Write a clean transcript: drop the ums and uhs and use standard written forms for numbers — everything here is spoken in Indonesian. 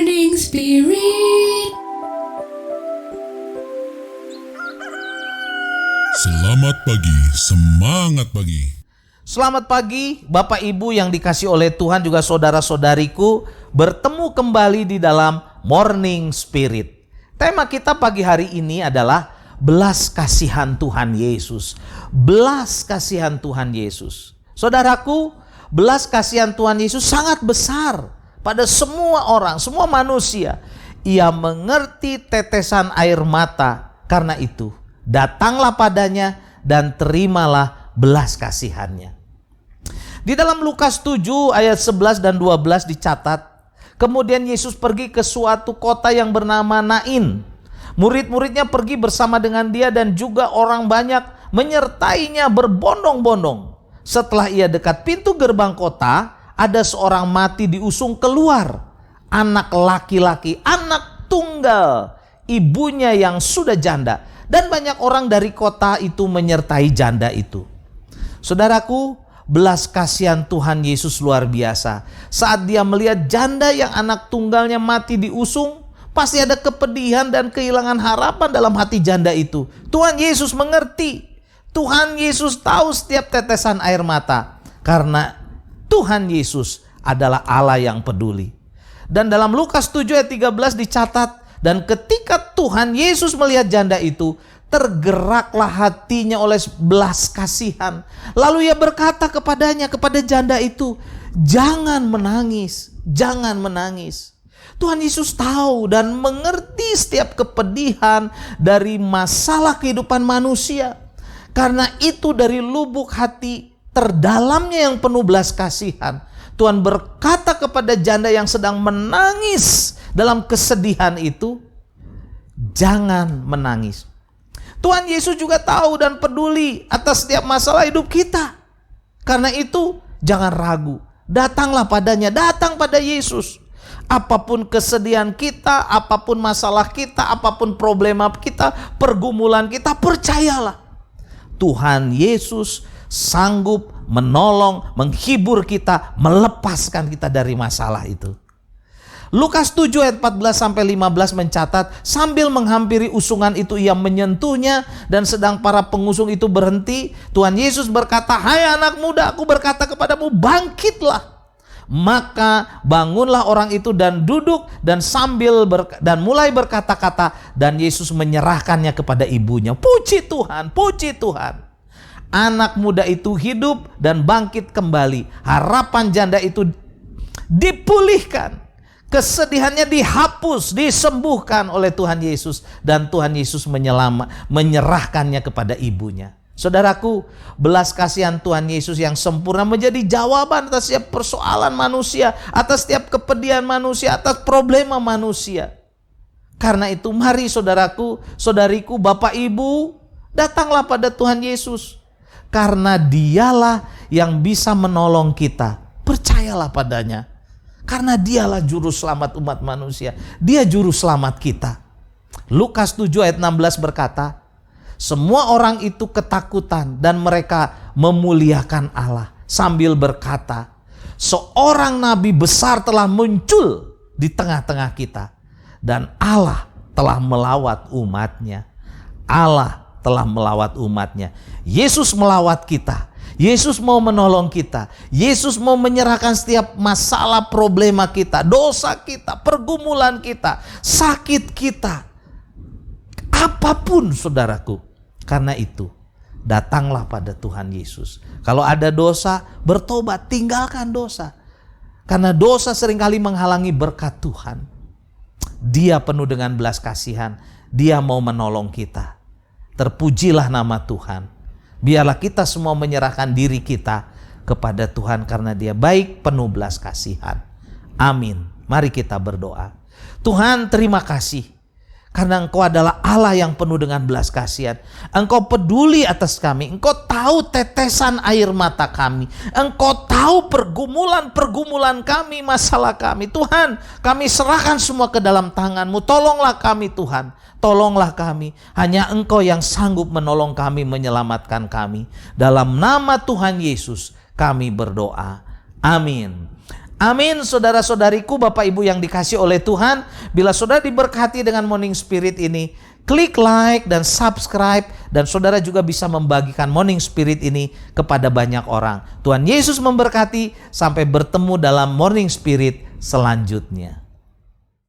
Morning Spirit. Selamat pagi, semangat pagi. Selamat pagi Bapak Ibu yang dikasih oleh Tuhan, juga saudara-saudariku. Bertemu kembali di dalam Morning Spirit. Tema kita pagi hari ini adalah belas kasihan Tuhan Yesus. Belas kasihan Tuhan Yesus. Saudaraku, belas kasihan Tuhan Yesus sangat besar pada semua orang, semua manusia. Ia mengerti tetesan air mata. Karena itu, datanglah padanya dan terimalah belas kasihannya. Di dalam Lukas 7 ayat 11 dan 12 dicatat, kemudian Yesus pergi ke suatu kota yang bernama Nain. Murid-muridnya pergi bersama dengan dia dan juga orang banyak menyertainya berbondong-bondong. Setelah ia dekat pintu gerbang kota, ada seorang mati diusung keluar. Anak laki-laki, anak tunggal, ibunya yang sudah janda. Dan banyak orang dari kota itu menyertai janda itu. Saudaraku, belas kasihan Tuhan Yesus luar biasa. Saat dia melihat janda yang anak tunggalnya mati diusung, pasti ada kepedihan dan kehilangan harapan dalam hati janda itu. Tuhan Yesus mengerti. Tuhan Yesus tahu setiap tetesan air mata. Karena Tuhan Yesus adalah Allah yang peduli. Dan dalam Lukas 7 ayat 13 dicatat, dan ketika Tuhan Yesus melihat janda itu, tergeraklah hatinya oleh belas kasihan. Lalu ia berkata kepada janda itu, jangan menangis, jangan menangis. Tuhan Yesus tahu dan mengerti setiap kepedihan dari masalah kehidupan manusia. Karena itu dari lubuk hati terdalamnya yang penuh belas kasihan, Tuhan berkata kepada janda yang sedang menangis dalam kesedihan itu, jangan menangis. Tuhan Yesus juga tahu dan peduli atas setiap masalah hidup kita. Karena itu jangan ragu, datanglah padanya, datang pada Yesus. Apapun kesedihan kita, apapun masalah kita, apapun problema kita, pergumulan kita, percayalah Tuhan Yesus sanggup menolong, menghibur kita, melepaskan kita dari masalah itu. Lukas 7 ayat 14-15 mencatat, sambil menghampiri usungan itu ia menyentuhnya, dan sedang para pengusung itu berhenti, Tuhan Yesus berkata, hai anak muda, aku berkata kepadamu, bangkitlah. Maka bangunlah orang itu dan duduk, dan dan mulai berkata-kata, dan Yesus menyerahkannya kepada ibunya. Puji Tuhan, puji Tuhan. Anak muda itu hidup dan bangkit kembali. Harapan janda itu dipulihkan. Kesedihannya dihapus, disembuhkan oleh Tuhan Yesus. Dan Tuhan Yesus menyerahkannya kepada ibunya. Saudaraku, belas kasihan Tuhan Yesus yang sempurna menjadi jawaban atas setiap persoalan manusia, atas setiap kepedihan manusia, atas problema manusia. Karena itu mari saudaraku, saudariku, Bapak Ibu, datanglah pada Tuhan Yesus. Karena dialah yang bisa menolong kita. Percayalah padanya. Karena dialah juru selamat umat manusia. Dia juru selamat kita. Lukas 7 ayat 16 berkata, semua orang itu ketakutan dan mereka memuliakan Allah. Sambil berkata, seorang nabi besar telah muncul di tengah-tengah kita. Dan Allah telah melawat umatnya. Allah telah melawat umatnya. Yesus melawat kita. Yesus mau menolong kita. Yesus mau menyerahkan setiap masalah problema kita, dosa kita, pergumulan kita, sakit kita. Apapun saudaraku. Karena itu, datanglah pada Tuhan Yesus. Kalau ada dosa, bertobat, tinggalkan dosa. Karena dosa seringkali menghalangi berkat Tuhan. Dia penuh dengan belas kasihan. Dia mau menolong kita. Terpujilah nama Tuhan. Biarlah kita semua menyerahkan diri kita kepada Tuhan karena Dia baik, penuh belas kasihan. Amin. Mari kita berdoa. Tuhan, terima kasih karena Engkau adalah Allah yang penuh dengan belas kasihan. Engkau peduli atas kami. Engkau tahu tetesan air mata kami. Engkau tahu pergumulan kami, masalah kami. Tuhan, kami serahkan semua ke dalam tangan-Mu. Tolonglah kami Tuhan. Tolonglah kami. Hanya Engkau yang sanggup menolong kami, menyelamatkan kami. Dalam nama Tuhan Yesus kami berdoa. Amin. Amin, saudara-saudariku, Bapak Ibu yang dikasih oleh Tuhan. Bila saudara diberkati dengan Morning Spirit ini, klik like dan subscribe. Dan saudara juga bisa membagikan Morning Spirit ini kepada banyak orang. Tuhan Yesus memberkati. Sampai bertemu dalam Morning Spirit selanjutnya.